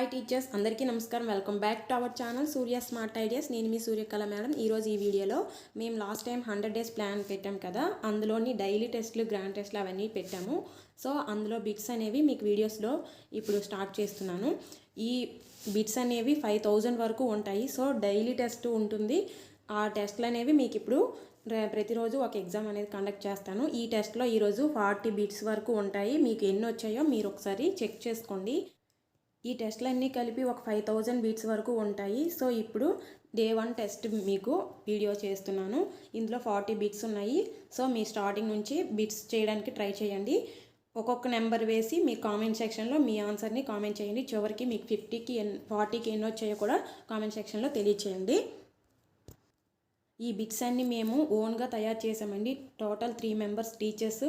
Hi teachers, అందరికీ నమస్కారం. Welcome back to our channel Surya smart ideas. నేను మీ Suryakala madam. ఈరోజు ఈ వీడియోలో మేము లాస్ట్ టైం 100 డేస్ ప్లాన్ పెట్టాం కదా, అందులోని డైలీ టెస్ట్లు, గ్రాండ్ టెస్ట్లు అవన్నీ పెట్టాము. సో అందులో బిట్స్ అనేవి మీకు వీడియోస్లో ఇప్పుడు స్టార్ట్ చేస్తున్నాను. ఈ బిట్స్ అనేవి 5000 వరకు ఉంటాయి. సో డైలీ టెస్ట్ ఉంటుంది. ఆ టెస్ట్లు అనేవి మీకు ఇప్పుడు ప్రతిరోజు ఒక ఎగ్జామ్ అనేది కండక్ట్ చేస్తాను. ఈ టెస్ట్లో ఈరోజు 40 బిట్స్ వరకు ఉంటాయి. మీకు ఎన్ని వచ్చాయో మీరు ఒకసారి చెక్ చేసుకోండి. ఈ టెస్ట్లన్నీ కలిపి ఒక 5000 బిట్స్ వరకు ఉంటాయి. సో ఇప్పుడు డే 1 టెస్ట్ మీకు వీడియో చేస్తున్నాను. ఇందులో 40 బిట్స్ ఉన్నాయి. సో మీ స్టార్టింగ్ నుంచి బిట్స్ చేయడానికి ట్రై చేయండి. ఒక్కొక్క నెంబర్ వేసి మీ కామెంట్ సెక్షన్లో మీ ఆన్సర్ని కామెంట్ చేయండి. చివరికి మీకు 50కి 40కి ఎన్ని వచ్చాయో కూడా కామెంట్ సెక్షన్లో తెలియచేయండి. ఈ బిట్స్ అన్ని మేము ఓన్గా తయారు చేసామండి. Total 3 members teachers.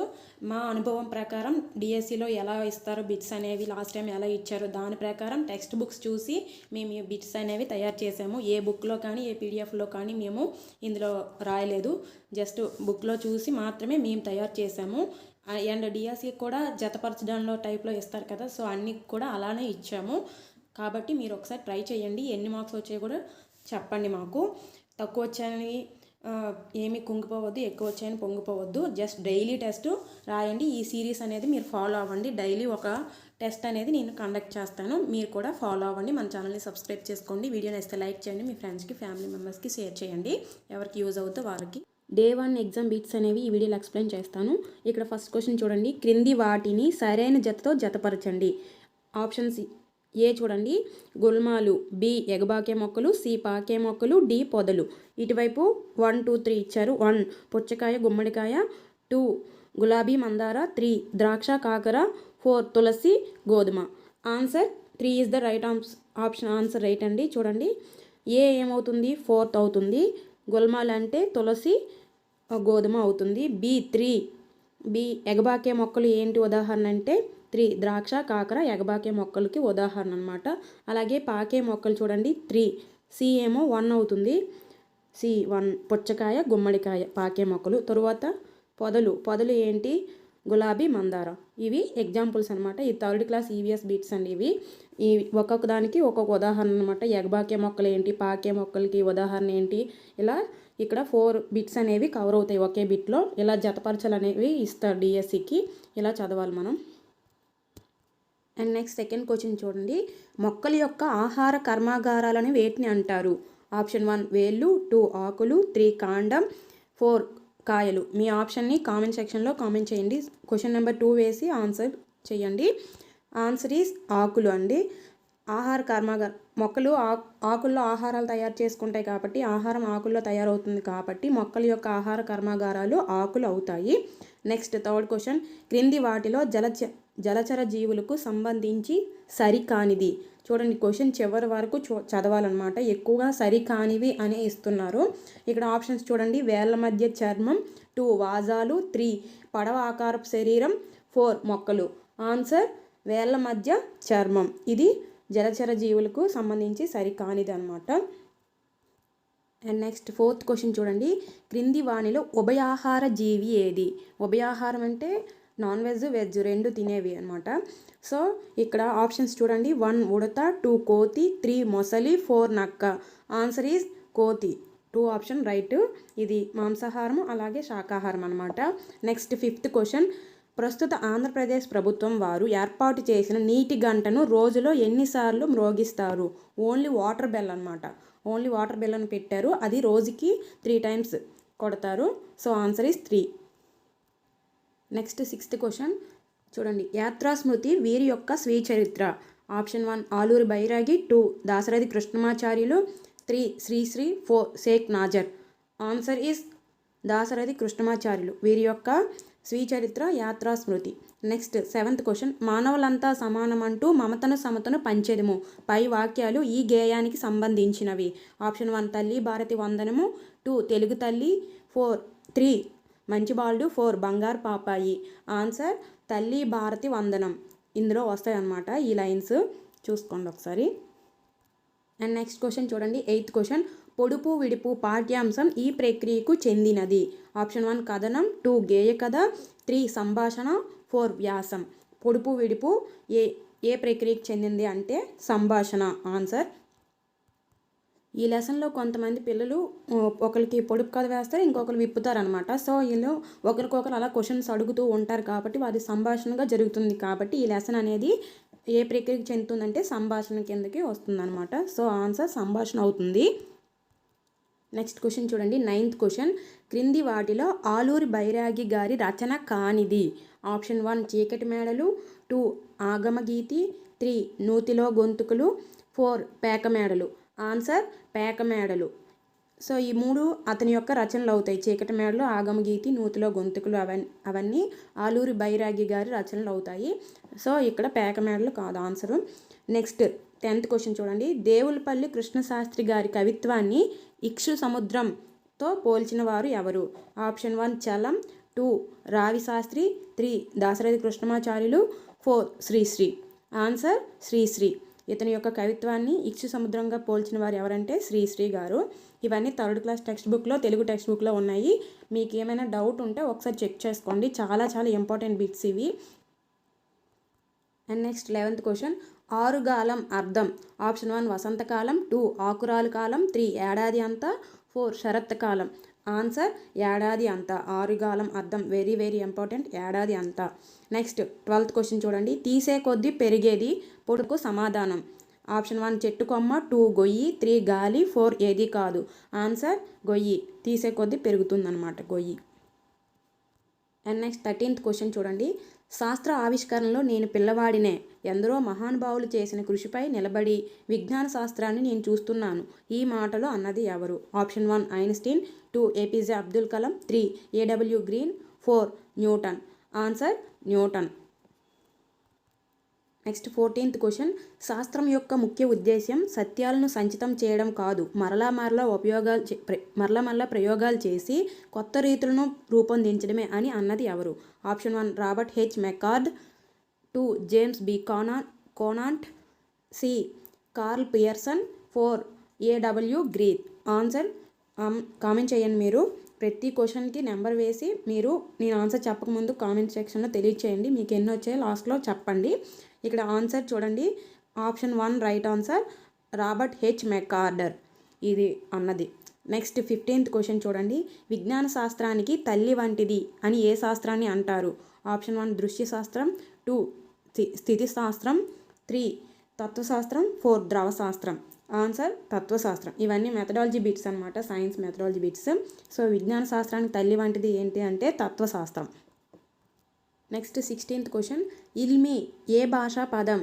మా అనుభవం ప్రకారం డిఎస్సిలో ఎలా ఇస్తారో బిట్స్ అనేవి లాస్ట్ టైం ఎలా ఇచ్చారో దాని ప్రకారం టెక్స్ట్ బుక్స్ చూసి మేము ఈ బిట్స్ అనేవి తయారు చేసాము. ఏ బుక్లో కానీ ఏ పీడిఎఫ్లో కానీ మేము ఇందులో రాయలేదు. జస్ట్ బుక్లో చూసి మాత్రమే మేము తయారు చేసాము. అండ్ డిఎస్సి కూడా జతపరచడంలో టైప్లో ఇస్తారు కదా, సో అన్నీ కూడా అలానే ఇచ్చాము. కాబట్టి మీరు ఒకసారి ట్రై చేయండి. ఎన్ని మార్క్స్ వచ్చాయో కూడా చెప్పండి మాకు. తక్కువ వచ్చాయని ఏమీ కుంగిపోవద్దు, ఎక్కువ వచ్చాయని పొంగిపోవద్దు. జస్ట్ డైలీ టెస్ట్ రాయండి. ఈ సిరీస్ అనేది మీరు ఫాలో అవ్వండి. డైలీ ఒక టెస్ట్ అనేది నేను కండక్ట్ చేస్తాను. మీరు కూడా ఫాలో అవ్వండి. మన ఛానల్ని సబ్స్క్రైబ్ చేసుకోండి. వీడియోని అయితే లైక్ చేయండి. మీ ఫ్రెండ్స్కి, ఫ్యామిలీ మెంబర్స్కి షేర్ చేయండి. ఎవరికి యూజ్ అవుతుందో వారికి. డే 1 ఎగ్జామ్ బిట్స్ అనేవి ఈ వీడియోలో ఎక్స్ప్లెయిన్ చేస్తాను. ఇక్కడ ఫస్ట్ క్వశ్చన్ చూడండి. క్రింది వాటిని సరైన జతతో జతపరచండి. ఆప్షన్స్: ఏ చూడండి గుల్మాలు, బి ఎగబాకే మొక్కలు, సి పాకే మొక్కలు, డి పొదలు. ఇటువైపు 1, 2, 3 ఇచ్చారు. 1 పుచ్చకాయ, గుమ్మడికాయ, 2 గులాబీ మందార, 3 ద్రాక్ష కాకర, 4 తులసి గోధుమ. Answer 3 is the right option. Answer right అండి. చూడండి ఏ ఏమవుతుంది, 4th అవుతుంది. గుల్మాలు అంటే తులసి, గోధుమ అవుతుంది. బి 3. బి ఎగబాకే మొక్కలు ఏంటి ఉదాహరణ అంటే 3 ద్రాక్ష కాకర ఎగబాకే మొక్కలకి ఉదాహరణ అనమాట. అలాగే పాకే మొక్కలు చూడండి 3. సి ఏమో 1 అవుతుంది. సి 1 పుచ్చకాయ, గుమ్మడికాయ పాకే మొక్కలు. తరువాత పొదలు ఏంటి, గులాబీ మందార. ఇవి ఎగ్జాంపుల్స్ అనమాట. ఈ 3rd క్లాస్ ఈవీఎస్ బిట్స్ అండి ఇవి. ఈ ఒక్కొక్క దానికి ఒక్కొక్క ఉదాహరణ అనమాట. ఎగబాకే మొక్కలు ఏంటి, పాకే మొక్కలకి ఉదాహరణ ఏంటి, ఇలా ఇక్కడ 4 బిట్స్ అనేవి కవర్ అవుతాయి ఒకే బిట్లో. ఇలా జతపరచలు అనేవి ఇస్తారు డిఎస్సికి. ఇలా చదవాలి మనం. అండ్ నెక్స్ట్ సెకండ్ క్వశ్చన్ చూడండి. మొక్కల యొక్క ఆహార కర్మాగారాలను వేటిని అంటారు? ఆప్షన్ 1 వేళ్ళు, 2 ఆకులు, 3 కాండం, 4 కాయలు. మీ ఆప్షన్ని కామెంట్ సెక్షన్లో కామెంట్ చేయండి. క్వశ్చన్ నెంబర్ 2 వేసి ఆన్సర్ చేయండి. ఆన్సర్ ఈజ్ ఆకులు అండి. ఆహార కర్మాగారం మొక్కలు ఆకుల్లో ఆహారాలు తయారు చేసుకుంటాయి కాబట్టి, ఆహారం ఆకుల్లో తయారవుతుంది కాబట్టి మొక్కల యొక్క ఆహార కర్మాగారాలు ఆకులు అవుతాయి. Next 3rd question. క్రింది వాటిలో జలచర జీవులకు సంబంధించి సరికానిది. చూడండి క్వశ్చన్ చివరి వరకు చదవాలన్నమాట. ఎక్కువగా సరికానివి అని ఇస్తున్నారు. ఇక్కడ ఆప్షన్స్ చూడండి. వేళ్ల మధ్య చర్మం, 2 వాజాలు, 3 పడవ ఆకారపు శరీరం, 4 మొక్కలు. ఆన్సర్ వేళ్ల మధ్య చర్మం. ఇది జలచర జీవులకు సంబంధించి సరికానిది అనమాట. అండ్ నెక్స్ట్ 4th క్వశ్చన్ చూడండి. క్రింది వానిలో ఉభయాహార జీవి ఏది? ఉభయాహారం అంటే నాన్ వెజ్, వెజ్ రెండు తినేవి అనమాట. సో ఇక్కడ ఆప్షన్స్ చూడండి. 1 ఉడత, 2 కోతి, 3 మొసలి, 4 నక్క. ఆన్సర్ ఈజ్ కోతి. 2 ఆప్షన్ రైట్. ఇది మాంసాహారం అలాగే శాకాహారం అనమాట. Next 5th question. ప్రస్తుత ఆంధ్రప్రదేశ్ ప్రభుత్వం వారు ఏర్పాటు చేసిన నీటి గంటను రోజులో ఎన్నిసార్లు మ్రోగిస్తారు? ఓన్లీ వాటర్ బెల్ అనమాట. ఓన్లీ వాటర్ బెల్ అని పెట్టారు. అది రోజుకి 3 టైమ్స్ కొడతారు. So answer is 3. Next 6th question చూడండి. యాత్రా స్మృతి వీరి యొక్క స్వీయ చరిత్ర. Option 1 Aluri Bairagi, 2 Dasarathi Krishnamacharyulu, 3 Sri Sri, 4 Sheikh Nazar. Answer is Dasarathi Krishnamacharyulu. వీరి యొక్క స్వీయ చరిత్ర యాత్రా స్మృతి. Next 7th question. మానవులంతా సమానమంటూ మమతను సమతను పంచెదము. పై వాక్యాలు ఈ గేయానికి సంబంధించినవి. ఆప్షన్ 1 తల్లి భారతి వందనము, 2 తెలుగు తల్లి, 3 మంచి బాలుడు, 4 బంగారు పాపాయి. ఆన్సర్ తల్లి భారతి వందనం. ఇందులో వస్తాయి అన్నమాట ఈ లైన్స్. చూసుకోండి ఒకసారి. అండ్ నెక్స్ట్ క్వశ్చన్ చూడండి. 8th question. పొడుపు విడుపు పాఠ్యాంశం ఈ ప్రక్రియకు చెందినది. ఆప్షన్ 1 కథనం, 2 గేయ కథ, 3 సంభాషణ, 4 వ్యాసం. పొడుపు విడుపు ఏ ప్రక్రియకు చెందింది అంటే సంభాషణ ఆన్సర్. ఈ లెసన్లో కొంతమంది పిల్లలు ఒకరికి పొడుపు కథ వేస్తారు, ఇంకొకరు విప్పుతారనమాట. సో వీళ్ళు ఒకరికొకరు అలా క్వశ్చన్స్ అడుగుతూ ఉంటారు కాబట్టి అది సంభాషణగా జరుగుతుంది. కాబట్టి ఈ లెసన్ అనేది ఏ ప్రక్రియకు చెందుతుందంటే సంభాషణ కిందకి వస్తుందన్నమాట. సో ఆన్సర్ సంభాషణ అవుతుంది. నెక్స్ట్ క్వశ్చన్ చూడండి, 9th క్వశ్చన్. క్రింది వాటిలో ఆలూరి బైరాగి గారి రచన కానిది. ఆప్షన్ 1 చీకటి మేడలు, 2 ఆగమగీతి, 3 నూతిలో గొంతుకులు, 4 పేకమేడలు. ఆన్సర్ పేకమేడలు. సో ఈ 3 అతని యొక్క రచనలు అవుతాయి. చీకటి మేడలు, ఆగమగీతి, నూతిలో గొంతుకులు అవన్నీ ఆలూరి బైరాగి గారి రచనలు అవుతాయి. సో ఇక్కడ పేకమేడలు కాదు ఆన్సరు. నెక్స్ట్ 10th క్వశ్చన్ చూడండి, దేవులపల్లి కృష్ణశాస్త్రి గారి కవిత్వాన్ని ఇక్షు సముద్రంతో పోల్చిన వారు ఎవరు. ఆప్షన్ 1 చలం, 2 రావి శాస్త్రి, 3 దాశరథి కృష్ణమాచార్యులు, 4 శ్రీశ్రీ. ఆన్సర్ శ్రీశ్రీ. ఇతని యొక్క కవిత్వాన్ని ఇక్షు సముద్రంగా పోల్చిన వారు ఎవరంటే శ్రీశ్రీ గారు. ఇవన్నీ 3rd క్లాస్ టెక్స్ట్ బుక్లో, తెలుగు టెక్స్ట్ బుక్లో ఉన్నాయి. మీకు ఏమైనా డౌట్ ఉంటే ఒకసారి చెక్ చేసుకోండి. చాలా చాలా ఇంపార్టెంట్ బిట్స్ ఇవి. అండ్ నెక్స్ట్ 11th క్వశ్చన్, ఆరుగాలం అర్థం. ఆప్షన్ 1 వసంతకాలం, 2 ఆకురాలు కాలం, 3 ఏడాది అంతా, 4 శరత్కాలం. ఆన్సర్ ఏడాది అంతా. ఆరుగాలం అర్థం వెరీ వెరీ ఇంపార్టెంట్, ఏడాది అంతా. నెక్స్ట్ 12th క్వశ్చన్ చూడండి, తీసే కొద్దీ పెరిగేది పొడుకు సమాధానం. ఆప్షన్ 1 చెట్టు కొమ్మ, 2 గొయ్యి, 3 గాలి, 4 ఏది కాదు. ఆన్సర్ గొయ్యి. తీసే కొద్దీ పెరుగుతుందన్నమాట గొయ్యి. అండ్ నెక్స్ట్ 13th క్వశ్చన్ చూడండి, శాస్త్ర ఆవిష్కరణలో నేను పిల్లవాడినే, ఎందరో మహానుభావులు చేసిన కృషిపై నిలబడి విజ్ఞాన శాస్త్రాన్ని నేను చూస్తున్నాను, ఈ మాటలో అన్నది ఎవరు. Option 1 Einstein, 2 APJ Abdul Kalam, 3 AW Green, 4 Newton. Answer Newton. Next 14th question, శాస్త్రం యొక్క ముఖ్య ఉద్దేశ్యం సత్యాలను సంచితం చేయడం కాదు, మరలా ప్రయోగాలు చేసి కొత్త రీతులను రూపొందించడమే అని అన్నది ఎవరు. Option 1 Robert H McCord, 2 James B Conant, C Karl Pearson, 4 AW Green. Answer comment చేయండి. మీరు ప్రతి క్వశ్చన్కి నెంబర్ వేసి నేను ఆన్సర్ చెప్పకముందు కామెంట్ సెక్షన్లో తెలియచేయండి. మీకు ఎన్ని వచ్చాయో లాస్ట్లో చెప్పండి. ఇక్కడ ఆన్సర్ చూడండి, option 1 right answer Robert H మెకార్డర్ ఇది అన్నది. నెక్స్ట్ 15th క్వశ్చన్ చూడండి, విజ్ఞాన శాస్త్రానికి తల్లి వంటిది అని ఏ శాస్త్రాన్ని అంటారు. ఆప్షన్ 1 దృశ్య శాస్త్రం, 2 స్థితి శాస్త్రం, 3 తత్వశాస్త్రం, 4 ద్రవ శాస్త్రం. ఆన్సర్ తత్వశాస్త్రం. ఇవన్నీ మెథడాలజీ బిట్స్ అనమాట, సైన్స్ మెథడాలజీ బిట్స్. సో విజ్ఞాన శాస్త్రానికి తల్లి వంటిది ఏంటి అంటే తత్వశాస్త్రం. నెక్స్ట్ 16th క్వశ్చన్, ఇల్మి ఏ భాషా పదం.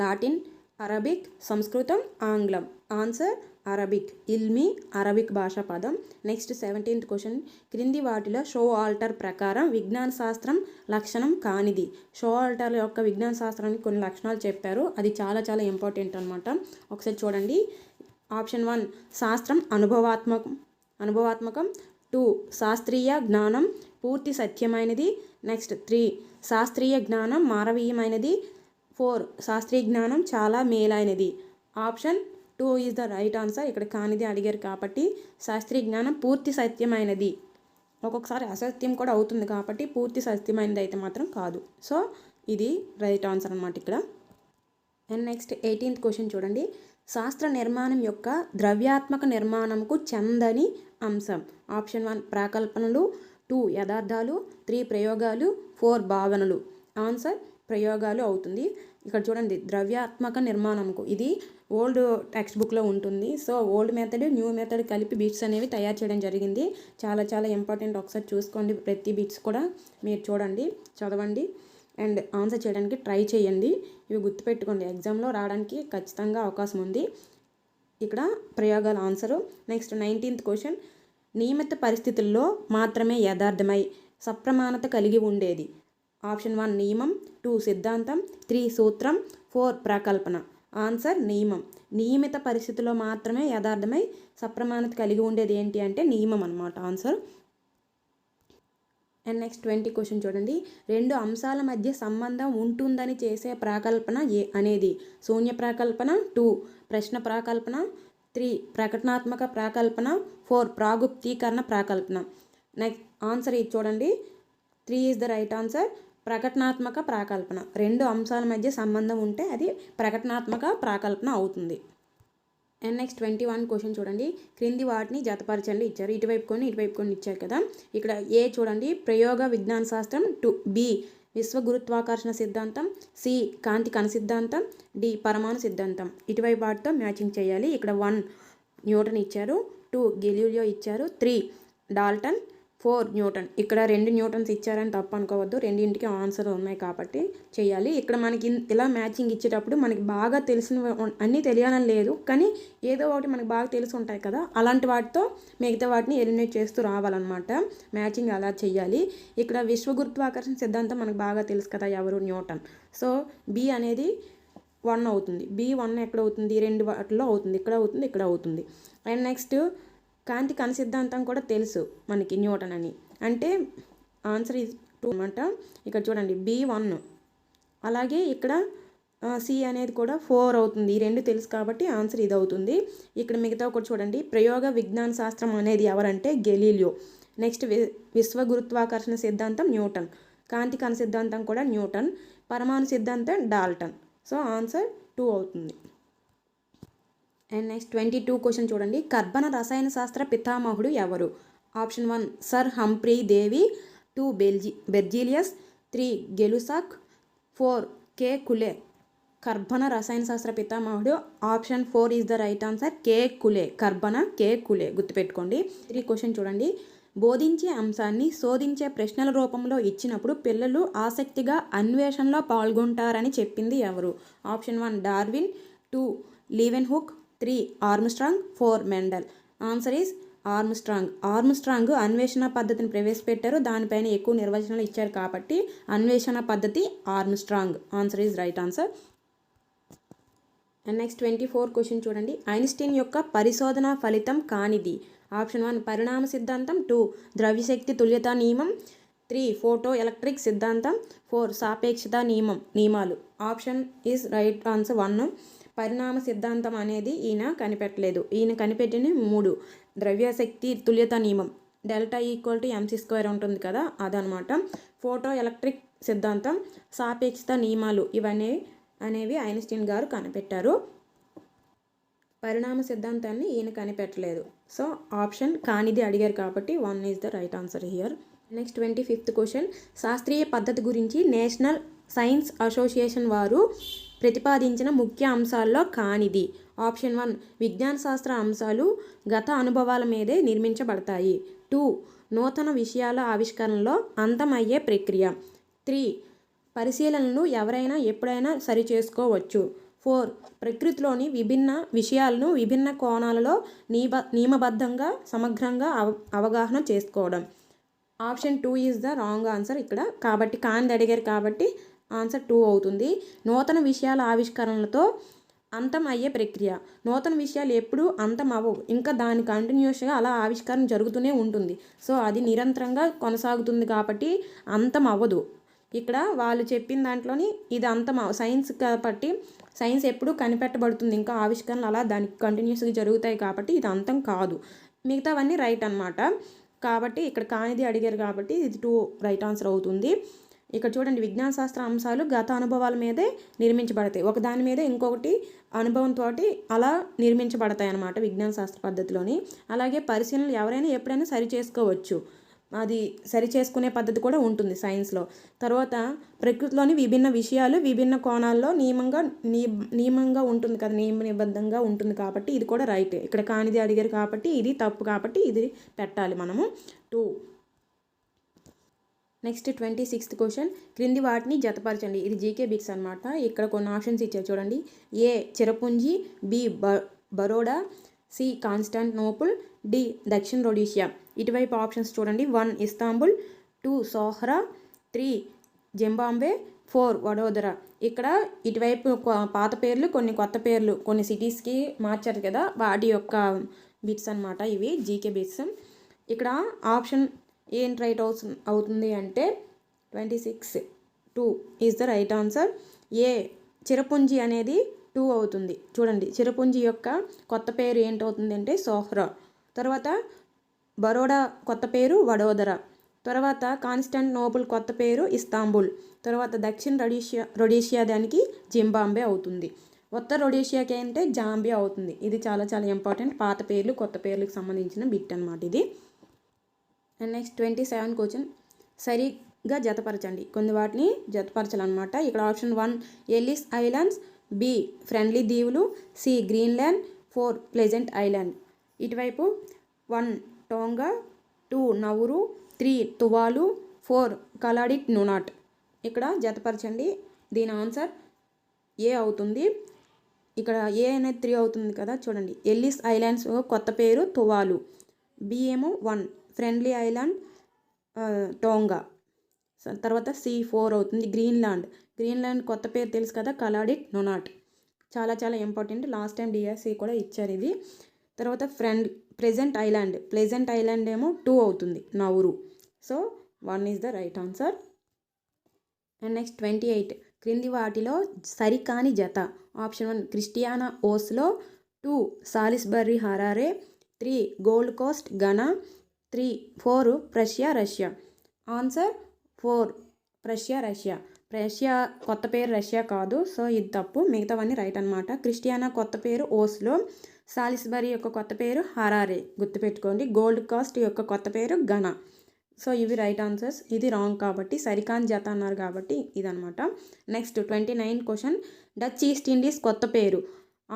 లాటిన్, అరబిక్, సంస్కృతం, ఆంగ్లం. Answer Arabic. ఇల్మి అరబిక్ భాషా పదం. నెక్స్ట్ 17th క్వశ్చన్, క్రింది వాటిలో షో ఆల్టర్ ప్రకారం విజ్ఞాన శాస్త్రం లక్షణం కానిది. షో ఆల్టర్ యొక్క విజ్ఞాన శాస్త్రానికి కొన్ని లక్షణాలు చెప్పారు, అది చాలా చాలా ఇంపార్టెంట్ అనమాట. ఒకసారి చూడండి, ఆప్షన్ 1 శాస్త్రం అనుభవాత్మకం, 2 శాస్త్రీయ జ్ఞానం పూర్తి సత్యమైనది, నెక్స్ట్ 3 శాస్త్రీయ జ్ఞానం మానవీయమైనది, 4 శాస్త్రీయ జ్ఞానం చాలా మేలైనది. Option 2 is the right answer. ఇక్కడ కానిది అడిగారు కాబట్టి శాస్త్రీయ జ్ఞానం పూర్తి సత్యమైనది. ఒక్కొక్కసారి అసత్యం కూడా అవుతుంది కాబట్టి పూర్తి సత్యమైనది అయితే మాత్రం కాదు. సో ఇది రైట్ ఆన్సర్ అనమాట ఇక్కడ. అండ్ నెక్స్ట్ 18th క్వశ్చన్ చూడండి, శాస్త్ర నిర్మాణం యొక్క ద్రవ్యాత్మక నిర్మాణంకు చెందని అంశం. ఆప్షన్ 1 ప్రాకల్పనలు, 2 యథార్థాలు, 3 ప్రయోగాలు, 4 భావనలు. ఆన్సర్ ప్రయోగాలు అవుతుంది. ఇక్కడ చూడండి, ద్రవ్యాత్మక నిర్మాణంకు ఇది ఓల్డ్ టెక్స్ట్ బుక్లో ఉంటుంది. So old method new method కలిపి బిట్స్ అనేవి తయారు చేయడం జరిగింది. చాలా చాలా ఇంపార్టెంట్, ఒకసారి చూసుకోండి. ప్రతి బిట్స్ కూడా మీరు చూడండి, చదవండి అండ్ ఆన్సర్ చేయడానికి ట్రై చేయండి. ఇవి గుర్తుపెట్టుకోండి, ఎగ్జామ్లో రావడానికి ఖచ్చితంగా అవకాశం ఉంది. ఇక్కడ ప్రయోగాల ఆన్సరు. నెక్స్ట్ 19th క్వశ్చన్, నియమిత పరిస్థితుల్లో మాత్రమే యథార్థమై సప్రమాణత కలిగి ఉండేది. ఆప్షన్ 1 నియమం, 2 సిద్ధాంతం, 3 సూత్రం, 4 ప్రకల్పన. ఆన్సర్ నియమం. నియమిత పరిస్థితుల్లో మాత్రమే యథార్థమై సప్రమాణత కలిగి ఉండేది ఏంటి అంటే నియమం అనమాట ఆన్సర్. అండ్ నెక్స్ట్ 20 క్వశ్చన్ చూడండి, 2 అంశాల మధ్య సంబంధం ఉంటుందని చేసే ప్రాకల్పన అనేది. శూన్య ప్రాకల్పన, 2 ప్రశ్న ప్రాకల్పన, 3 ప్రకటనాత్మక ప్రాకల్పన, 4 ప్రాగుప్తీకరణ ప్రాకల్పన. నెక్స్ట్ ఆన్సర్ ఇది చూడండి, 3 ఈజ్ ద రైట్ ఆన్సర్. ప్రకటనాత్మక ప్రాకల్పన. రెండు అంశాల మధ్య సంబంధం ఉంటే అది ప్రకటనాత్మక ప్రాకల్పన అవుతుంది. అండ్ నెక్స్ట్ 21 క్వశ్చన్ చూడండి. క్రింది వాటిని జతపరచండి ఇచ్చారు. ఇటువైపు కొన్ని ఇచ్చారు కదా. ఇక్కడ ఏ చూడండి ప్రయోగ విజ్ఞాన శాస్త్రం, బి విశ్వ గురుత్వాకర్షణ సిద్ధాంతం, సి కాంతి కణ సిద్ధాంతం, డి పరమాణు సిద్ధాంతం. ఇటువైపు వాటితో మ్యాచింగ్ చేయాలి. ఇక్కడ 1 న్యూటన్ ఇచ్చారు, 2 గెలీలియో ఇచ్చారు, 3 డాల్టన్, 4 న్యూటన్. ఇక్కడ 2 న్యూటన్స్ ఇచ్చారని తప్పు అనుకోవద్దు, రెండింటికి ఆన్సర్ ఉన్నాయి కాబట్టి చేయాలి. ఇక్కడ మనకి ఇలా మ్యాచింగ్ ఇచ్చేటప్పుడు మనకి బాగా తెలిసిన అన్నీ తెలియాలని లేదు, కానీ ఏదో ఒకటి మనకి బాగా తెలిసి ఉంటాయి కదా, అలాంటి వాటితో మిగతా వాటిని ఎలిమినేట్ చేస్తూ రావాలన్నమాట. మ్యాచింగ్ అలా చేయాలి. ఇక్కడ విశ్వ గురుత్వాకర్షణ సిద్ధాంతం మనకు బాగా తెలుసు కదా, ఎవరు? న్యూటన్. సో బి అనేది 1 అవుతుంది. B1 ఎక్కడ అవుతుంది? 2 వాటిలో అవుతుంది. ఇక్కడ అవుతుంది, ఇక్కడ అవుతుంది. అండ్ నెక్స్ట్ కాంతి కణ సిద్ధాంతం కూడా తెలుసు మనకి, న్యూటన్ అని. అంటే ఆన్సర్ ఈజ్ 2 అనమాట. ఇక్కడ చూడండి B1. అలాగే ఇక్కడ సి అనేది కూడా 4 అవుతుంది. ఈ 2 తెలుసు కాబట్టి ఆన్సర్ ఇది అవుతుంది. ఇక్కడ మిగతా ఒకటి చూడండి ప్రయోగ విజ్ఞాన శాస్త్రం అనేది ఎవరంటే గెలీలియో. నెక్స్ట్ విశ్వ గురుత్వాకర్షణ సిద్ధాంతం న్యూటన్, కాంతి కణ సిద్ధాంతం కూడా న్యూటన్, పరమాణు సిద్ధాంతం డాల్టన్. సో ఆన్సర్ 2 అవుతుంది. అండ్ నెక్స్ట్ 22 క్వశ్చన్ చూడండి. కర్బన రసాయన శాస్త్ర పితామహుడు ఎవరు? Option 1 sir Humphry Davy, 2 Berzelius, 3 Gay Lussac, 4 Kekule. కర్బన రసాయన శాస్త్ర పితామహుడు option 4 is the right answer, Kekule. కర్బన కే కులే, గుర్తుపెట్టుకోండి. 3 క్వశ్చన్ చూడండి. బోధించే అంశాన్ని శోధించే ప్రశ్నల రూపంలో ఇచ్చినప్పుడు పిల్లలు ఆసక్తిగా అన్వేషణలో పాల్గొంటారని చెప్పింది ఎవరు? Option 1 Darwin, 2 లీవెన్హుక్, 3 Armstrong, 4 Mendel. Answer is Armstrong అన్వేషణ పద్ధతిని ప్రవేశపెట్టారు. దానిపైన ఎక్కువ నిర్వచనాలు ఇచ్చారు కాబట్టి అన్వేషణ పద్ధతి Armstrong. Answer is right answer. And next 24 question చూడండి. ఐన్స్టీన్ యొక్క పరిశోధన ఫలితం కానిది? ఆప్షన్ 1 పరిణామ సిద్ధాంతం, 2 ద్రవ్యశక్తి తుల్యతా నియమం, 3 ఫోటో ఎలక్ట్రిక్ సిద్ధాంతం, 4 సాపేక్షత నియమాలు. Option is right answer 1. పరిణామ సిద్ధాంతం అనేది ఈయన కనిపెట్టలేదు. ఈయన కనిపెట్టిన 3 ద్రవ్యశక్తి తుల్యతా నియమం, డెల్టా = mc² ఉంటుంది కదా, అదనమాట. ఫోటో ఎలక్ట్రిక్ సిద్ధాంతం, సాపేక్షత నియమాలు ఇవన్నీ అనేవి ఐన్స్టీన్ గారు కనిపెట్టారు. పరిణామ సిద్ధాంతాన్ని ఈయన కనిపెట్టలేదు. సో ఆప్షన్ కానిది అడిగారు కాబట్టి 1 is the right answer here. Next 25th question. శాస్త్రీయ పద్ధతి గురించి నేషనల్ సైన్స్ అసోసియేషన్ వారు ప్రతిపాదించిన ముఖ్య అంశాల్లో కానిది? ఆప్షన్ 1 విజ్ఞాన శాస్త్ర అంశాలు గత అనుభవాల మీదే నిర్మించబడతాయి, 2 నూతన విషయాల ఆవిష్కరణలో అంతమయ్యే ప్రక్రియ, 3 పరిశీలనలు ఎవరైనా ఎప్పుడైనా సరిచేసుకోవచ్చు, 4 ప్రకృతిలోని విభిన్న విషయాలను విభిన్న కోణాలలో నియమబద్ధంగా సమగ్రంగా అవగాహన చేసుకోవడం. Option 2 is the wrong answer ఇక్కడ, కాబట్టి కానిది అడిగారు కాబట్టి ఆన్సర్ 2 అవుతుంది. నూతన విషయాల ఆవిష్కరణలతో అంతం అయ్యే ప్రక్రియ. నూతన విషయాలు ఎప్పుడు అంతం అవ్వవు, ఇంకా దాని కంటిన్యూస్గా అలా ఆవిష్కరణ జరుగుతూనే ఉంటుంది. సో అది నిరంతరంగా కొనసాగుతుంది కాబట్టి అంతం అవ్వదు. ఇక్కడ వాళ్ళు చెప్పిన దాంట్లోని ఇది అంతం సైన్స్ కాబట్టి సైన్స్ ఎప్పుడు కనిపెట్టబడుతుంది, ఇంకా ఆవిష్కరణలు అలా దానికి కంటిన్యూస్గా జరుగుతాయి కాబట్టి ఇది అంతం కాదు. మిగతావన్నీ రైట్ అనమాట. కాబట్టి ఇక్కడ కానిది అడిగారు కాబట్టి ఇది 2 రైట్ ఆన్సర్ అవుతుంది. ఇక్కడ చూడండి విజ్ఞాన శాస్త్ర అంశాలు గత అనుభవాల మీదే నిర్మించబడతాయి, ఒకదాని మీద ఇంకొకటి అనుభవంతో అలా నిర్మించబడతాయి అన్నమాట విజ్ఞాన శాస్త్ర పద్ధతిలోని. అలాగే పరిశీలనలు ఎవరైనా ఎప్పుడైనా సరి చేసుకోవచ్చు, అది సరి చేసుకునే పద్ధతి కూడా ఉంటుంది సైన్స్లో. తర్వాత ప్రకృతిలోని విభిన్న విషయాలు విభిన్న కోణాల్లో నియమంగా ఉంటుంది కదా, నియమనిబద్ధంగా ఉంటుంది కాబట్టి ఇది కూడా రైట్. ఇక్కడ కానిది అడిగారు కాబట్టి ఇది తప్పు, కాబట్టి ఇది పెట్టాలి మనము 2. Next 26th question. క్రింది వాటిని జతపరచండి. ఇది జీకే బిక్స్ అనమాట. ఇక్కడ కొన్ని ఆప్షన్స్ ఇచ్చారు చూడండి. A Cherrapunji, B Baroda, C Constantinople, D దక్షిణ రొడీషియా. ఇటువైపు ఆప్షన్స్ చూడండి. 1 ఇస్తాంబుల్, 2 సోహ్రా, 3 జింబాబ్వే, 4 వడోదర. ఇక్కడ ఇటువైపు పాత పేర్లు కొన్ని కొత్త పేర్లు కొన్ని సిటీస్కి మార్చారు కదా, వాటి యొక్క బిట్స్ అనమాట ఇవి జీకే బిట్స్. ఇక్కడ ఆప్షన్ ఏంటి రైట్ అవుతుంది అంటే 26 2 ఈజ్ ద రైట్ ఆన్సర్. ఏ చిరపుంజి అనేది 2 అవుతుంది. చూడండి చిరపుంజి యొక్క కొత్త పేరు ఏంటవుతుంది అంటే సోహ్రా. తర్వాత బరోడా కొత్త పేరు వడోదర. తర్వాత కాన్స్టాంటినోపుల్ కొత్త పేరు ఇస్తాంబుల్. తర్వాత దక్షిణ రొడేషియా దానికి జింబాబ్వే అవుతుంది. ఉత్తర రొడేషియాకి అంటే జాంబియా అవుతుంది. ఇది చాలా చాలా ఇంపార్టెంట్, పాత పేర్లు కొత్త పేర్లకు సంబంధించిన బిట్ అనమాట ఇది. అండ్ నెక్స్ట్ 27 క్వశ్చన్, సరిగ్గా జతపరచండి. కొన్ని వాటిని జతపరచాలన్నమాట. ఇక్కడ option 1 Ellis islands, be friendly దీవులు, సి గ్రీన్లాండ్, 4 ప్లెజెంట్ ఐలాండ్. ఇటువైపు 1 టోంగా, 2 నౌరు, 3 తువాలు, 4 కలాడిట్ నునాట్. ఇక్కడ జతపరచండి. దీని ఆన్సర్ ఏ అవుతుంది. ఇక్కడ ఏ అనేది 3 అవుతుంది కదా, చూడండి. ఎల్లిస్ ఐలాండ్స్ కొత్త పేరు తువాలు, బి ఏమో 1 ఫ్రెండ్లీ ఐలాండ్ టోంగా, తర్వాత సి 4 అవుతుంది గ్రీన్లాండ్ కొత్త పేరు తెలుసు కదా, కలాడిట్ నునాట్. చాలా చాలా ఇంపార్టెంట్, లాస్ట్ టైం డిఎస్సి కూడా ఇచ్చారు ఇది. తర్వాత ప్లెజెంట్ ఐలాండ్ ఏమో 2 అవుతుంది Nauru. So 1 is the right answer. And next 28 క్రింది వాటిలో సరికాని జత. Option 1 Christiania Oslo, 2 Salisbury Harare, 3 Gold Coast Ghana, 4 Prussia Russia. Answer 4 Prussia Russia. Prussia కొత్త పేరు రష్యా కాదు, సో ఇది తప్పు, మిగతావన్నీ రైట్ అనమాట. క్రిస్టియానా కొత్త పేరు ఓస్లో, సాలిస్బరీ యొక్క కొత్త పేరు హరారే గుర్తుపెట్టుకోండి, గోల్డ్ కోస్ట్ యొక్క కొత్త పేరు ఘనా. సో ఇవి రైట్ ఆన్సర్స్. ఇది రాంగ్ కాబట్టి సరికాని జత అన్నారు కాబట్టి ఇదనమాట. Next 29 question, Dutch east Indies కొత్త పేరు.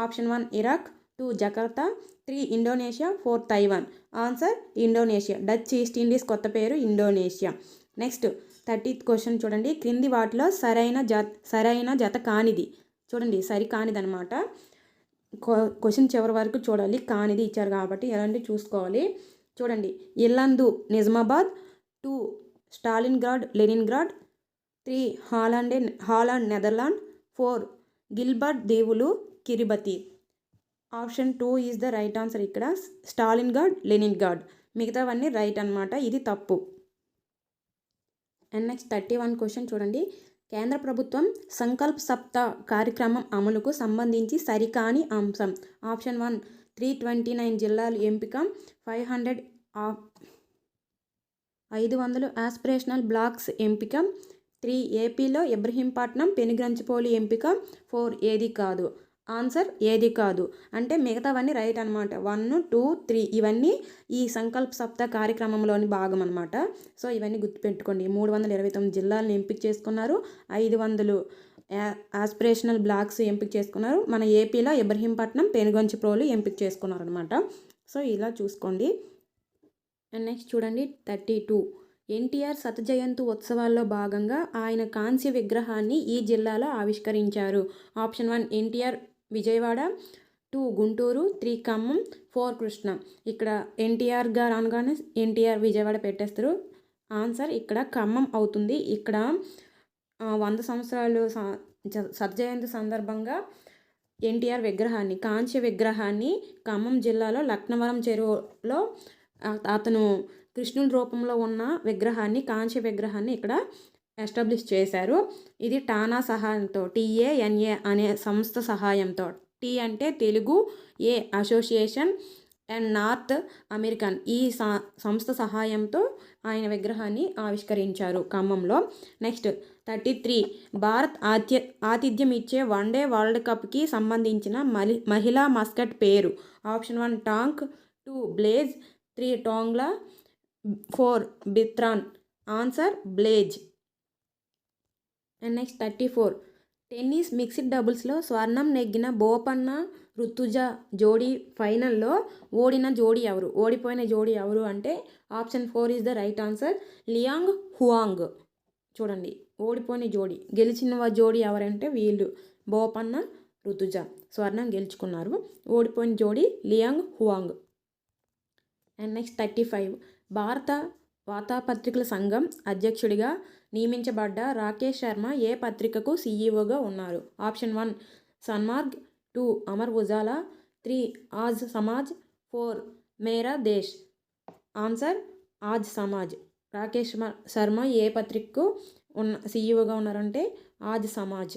Option 1 Iraq, 2 Jakarta, 3 Indonesia, 4 Taiwan. Answer Indonesia. Dutch east Indies కొత్త పేరు ఇండోనేషియా. నెక్స్ట్ 30th క్వశ్చన్ చూడండి, క్రింది వాటిలో సరైన జత కానిది. చూడండి సరికానిది అనమాట. క్వశ్చన్ చివరి వరకు చూడాలి, కానిది ఇచ్చారు కాబట్టి ఎలాంటి చూసుకోవాలి. చూడండి, Yellandu Nizamabad, 2 Stalingrad Leningrad, 3 Holland Netherland, 4 Gilbert దీవులు Kiribati. Option 2 is the right answer. ఇక్కడ స్టాలిన్గ్రాడ్ లెనిన్గ్రాడ్, మిగతావన్నీ రైట్ అనమాట, ఇది తప్పు. అండ్ నెక్స్ట్ 31 క్వశ్చన్ చూడండి, కేంద్ర ప్రభుత్వం సంకల్ప్ సప్తా కార్యక్రమం అమలుకు సంబంధించి సరికాని అంశం. ఆప్షన్ 1 329 జిల్లాలు ఎంపిక, 500 ఆస్పిరేషనల్ బ్లాక్స్ ఎంపిక, 3 ఏపీలో ఇబ్రహీంపట్నం పెనుగంచిప్రోలు ఎంపిక, 4 ఏది కాదు. ఆన్సర్ ఏది కాదు అంటే మిగతావన్నీ రైట్ అనమాట. 1, 2, 3 ఇవన్నీ ఈ సంకల్ప్ సప్తా కార్యక్రమంలోని భాగం అనమాట. సో ఇవన్నీ గుర్తుపెట్టుకోండి. 329 జిల్లాలను ఎంపిక చేసుకున్నారు, 500 ఆస్పిరేషనల్ బ్లాక్స్ ఎంపిక చేసుకున్నారు, మన ఏపీలో ఇబ్రహీంపట్నం పెనుగంచిప్రోలు ఎంపిక చేసుకున్నారు అనమాట. సో ఇలా చూసుకోండి. అండ్ నెక్స్ట్ చూడండి 32 ఎన్టీఆర్ శతజయంతి ఉత్సవాల్లో భాగంగా ఆయన కాంస్య విగ్రహాన్ని ఈ జిల్లాలో ఆవిష్కరించారు. ఆప్షన్ 1 ఎన్టీఆర్ విజయవాడ, 2 గుంటూరు, 3 ఖమ్మం, 4 కృష్ణ. ఇక్కడ ఎన్టీఆర్ గారు అనగానే ఎన్టీఆర్ విజయవాడ పెట్టేస్తారు. ఆన్సర్ ఇక్కడ ఖమ్మం అవుతుంది. ఇక్కడ 100 సంవత్సరాలు శతజయంతి సందర్భంగా ఎన్టీఆర్ విగ్రహాన్ని, కాంస్య విగ్రహాన్ని ఖమ్మం జిల్లాలో లక్నవరం చెరువులో అతను కృష్ణుడి రూపంలో ఉన్న విగ్రహాన్ని, కాంస్య విగ్రహాన్ని ఇక్కడ ఎస్టాబ్లిష్ చేశారు. ఇది టానా సహాయంతో, TANA అనే సంస్థ సహాయంతో, టీ అంటే తెలుగు, ఏ అసోసియేషన్ అండ్ నార్త్ అమెరికన్, ఈ సంస్థ సహాయంతో ఆయన విగ్రహాన్ని ఆవిష్కరించారు ఖమ్మంలో. నెక్స్ట్ 33 భారత్ ఆతిథ్యం ఇచ్చే వన్డే వరల్డ్ కప్కి సంబంధించిన మహిళా మస్కట్ పేరు. ఆప్షన్ 1 టాంక్, 2 బ్లేజ్, 3 టోంగ్లా, 4 బిత్రాన్. Answer Blaze. And next 34 tennis mixed డబుల్స్లో స్వర్ణం నెగ్గిన బోపన్న రుతుజ జోడీ ఫైనల్లో ఓడిన జోడీ ఎవరు, ఓడిపోయిన జోడీ ఎవరు అంటే option 4 is the right answer, Liang Huang. చూడండి ఓడిపోయిన జోడీ, గెలిచిన జోడీ ఎవరంటే వీళ్ళు బోపన్న రుతుజ స్వర్ణం గెలుచుకున్నారు, ఓడిపోయిన జోడీ లియాంగ్ హువాంగ్. అండ్ నెక్స్ట్ 35 భారత వార్తాపత్రికల సంఘం అధ్యక్షుడిగా నియమించబడ్డ రాకేష్ శర్మ ఏ పత్రికకు CEOగా ఉన్నారు. ఆప్షన్ 1 సన్మార్గ్, 2 అమర్ ఉజాలా, 3 ఆజ్ సమాజ్, 4 మేరా దేశ్. ఆన్సర్ ఆజ్ సమాజ్. రాకేష్ శర్మ ఏ పత్రికకు CEOగా ఉన్నారంటే ఆజ్ సమాజ్.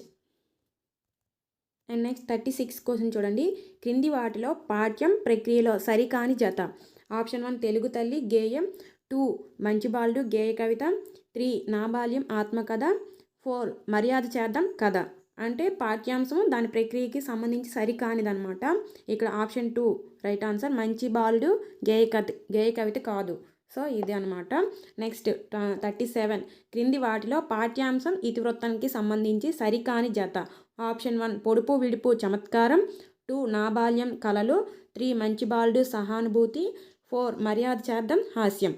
అండ్ నెక్స్ట్ 36 క్వశ్చన్ చూడండి, క్రింది వాటిలో పాఠ్యం ప్రక్రియలో సరికాని జత. ఆప్షన్ 1 తెలుగు తల్లి గేయం, 2 మంచి బాలుడు గేయ కవిత, 3 నా బాల్యం ఆత్మకథ, 4 మర్యాద చేద్దాం కథ. అంటే పాఠ్యాంశం దాని ప్రక్రియకి సంబంధించి సరికానిదనమాట. ఇక్కడ ఆప్షన్ 2 రైట్ ఆన్సర్. మంచి బాలుడు గేయ కవిత కాదు. సో ఇది అనమాట. నెక్స్ట్ 37 క్రింది వాటిలో పాఠ్యాంశం ఇతివృత్తానికి సంబంధించి సరికాని జత. ఆప్షన్ 1 పొడుపు విడుపు చమత్కారం, 2 నా బాల్యం కలలు, 3 మంచి బాలుడు సహానుభూతి, 4 మర్యాద చేద్దాం హాస్యం.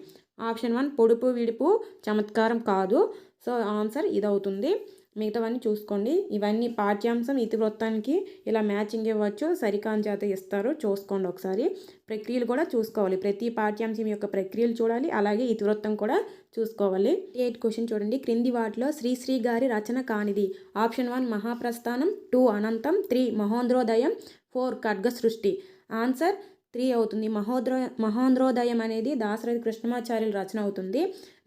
ఆప్షన్ 1 పొడుపు విడుపు చమత్కారం కాదు. సో ఆన్సర్ ఇదవుతుంది. మిగతావన్నీ చూసుకోండి. ఇవన్నీ పాఠ్యాంశం ఇతివృత్తానికి ఇలా మ్యాచింగ్ ఇవ్వచ్చు, సరికాని చేత ఇస్తారు, చూసుకోండి ఒకసారి. ప్రక్రియలు కూడా చూసుకోవాలి, ప్రతి పాఠ్యాంశం యొక్క ప్రక్రియలు చూడాలి, అలాగే ఇతివృత్తం కూడా చూసుకోవాలి. 8 క్వశ్చన్ చూడండి. క్రింది వాటిలో శ్రీశ్రీ గారి రచన కానిది. ఆప్షన్ 1 మహాప్రస్థానం, 2 అనంతం, 3 మహోంద్రోదయం, 4 ఖడ్గ సృష్టి. ఆన్సర్ 3 అవుతుంది. మహోంద్రోదయం అనేది దాశరథి కృష్ణమాచార్యుల రచన అవుతుంది.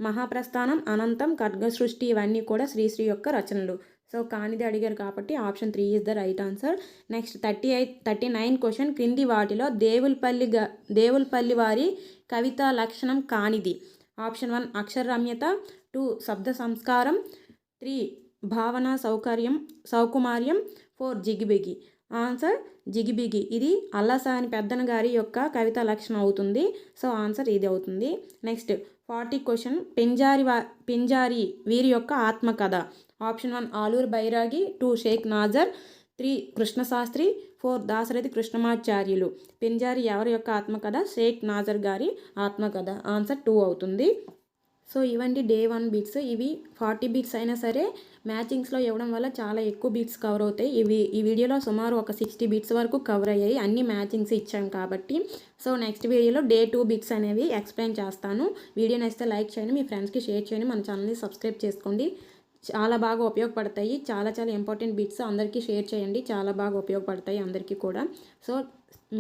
మహాప్రస్థానం, అనంతం, ఖడ్గ సృష్టి ఇవన్నీ కూడా శ్రీశ్రీ యొక్క రచనలు. సో కానిది అడిగారు కాబట్టి option 3 is the right answer. Next 39 question. క్రింది వాటిలో దేవులపల్లి వారి కవితా లక్షణం కానిది. ఆప్షన్ 1 అక్షర రమ్యత, 2 శబ్ద సంస్కారం, 3 భావన సౌకుమార్యం, 4 జిగిబిగి. ఆన్సర్ జిగిబిగి. ఇది అల్లసాని పెద్దన గారి యొక్క కవితా లక్షణం అవుతుంది. సో ఆన్సర్ ఇది అవుతుంది. Next 40 question. పింజారి వీరి యొక్క ఆత్మకథ. ఆప్షన్ 1 ఆలూరు బైరాగి, 2 షేక్ నాజర్, 3 కృష్ణశాస్త్రి, 4 దాశరథి కృష్ణమాచార్యులు. పింజారి ఎవరి యొక్క ఆత్మకథ? షేక్ నాజర్ గారి ఆత్మకథ. ఆన్సర్ 2 అవుతుంది. సో ఇవండి డే 1 బీట్స్. ఇవి 40 బీట్స్ అయినా సరే మ్యాచింగ్స్లో ఇవ్వడం వల్ల చాలా ఎక్కువ బీట్స్ కవర్ అవుతాయి. ఈ వీడియోలో సుమారు ఒక 60 బీట్స్ వరకు కవర్ అయ్యాయి, అన్ని మ్యాచింగ్స్ ఇచ్చాం కాబట్టి. సో నెక్స్ట్ వీడియోలో డే 2 బీట్స్ అనేవి ఎక్స్ప్లెయిన్ చేస్తాను. వీడియో నచ్చితే లైక్ చేయండి, మీ ఫ్రెండ్స్కి షేర్ చేయండి, మన ఛానల్ని సబ్స్క్రైబ్ చేసుకోండి. చాలా బాగా ఉపయోగపడతాయి. చాలా ఇంపార్టెంట్ బీట్స్ అందరికీ షేర్ చేయండి, చాలా బాగా ఉపయోగపడతాయి అందరికీ కూడా. సో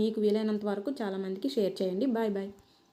మీకు వీలైనంత వరకు చాలామందికి షేర్ చేయండి. Bye bye.